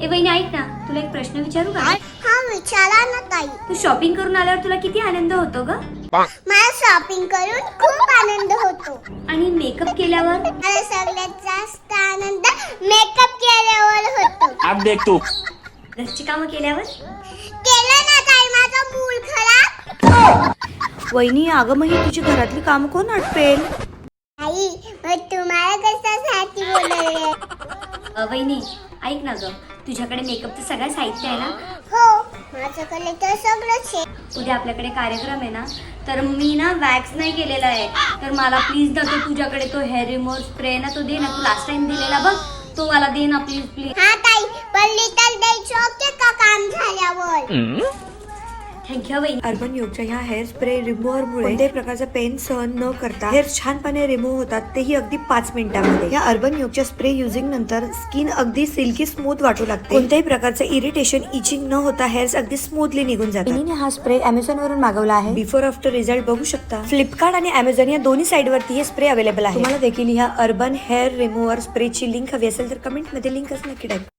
ए वहिनी ऐक ना, तुला एक प्रश्न विचारू का? हा विचारा ना ताई. तू शॉपिंग करून आल्यावर तुला किती आनंद होतो ग? मला शॉपिंग करून खूप आनंद होतो. आणि मेकअप केल्यावर? मला सगळ्यात जास्त आनंद मेकअप केल्यावर होतो. अब देख तू. घरची कामं केल्यावर? केलं ना ताई, माझा मूड खराब. वहिनी अगं मग ही तुझी घरातली काम कोण आटपेल? आई मग तुम्हाला कशासाठी बोलवले? वहिनी ऐक ना ग, तुझ्याकडे मेकअपचं सगळं साहित्य आहे ना? हो माझ्याकडे तर सगळंच आहे. उद्या आपल्याकडे कार्यक्रम आहे ना, तर मी ना वॅक्स नाही केलेला आहे, तर मला प्लीज ना तो तुझ्याकडे तो हेअर रिमूव्हर स्प्रे ना तो दे ना, तू लास्ट टाइम दिलेला बघ, तो मला दे ना प्लीज प्लीज. हा ताई पण लिटल द्यायचं ओके का काम झाल्यावर? थँक्यू वहिनी. अर्बन योगच्या ह्या हेअर स्प्रे रिमूव्हरमुळे कोणत्याही प्रकारचा पेन सहन न करता हेअर छानपणे रिमूव्ह होतात, तेही अगदी 5 मिनिटांमध्ये. या अर्बन योगच्या स्प्रे युजिंग नंतर स्किन अगदी सिल्की स्मूथ वाटू लागते. कोणत्याही प्रकारचे इरिटेशन इचिंग न होता हेअर्स अगदी स्मूथली निघून जातात. वहिनीने हा स्प्रे अमेझॉन वरून मागवला आहे. बिफोर आफ्टर रिझल्ट बघू शकता. फ्लिपकार्ट आणि अमेझॉन या दोन्ही साइड वरती हे स्प्रे अवेलेबल आहे. तुम्हाला देखील ह्या अर्बन हेअर रिमूव्हर स्प्रेची लिंक हवी असेल तर कमेंट मध्ये लिंक नक्की टाईप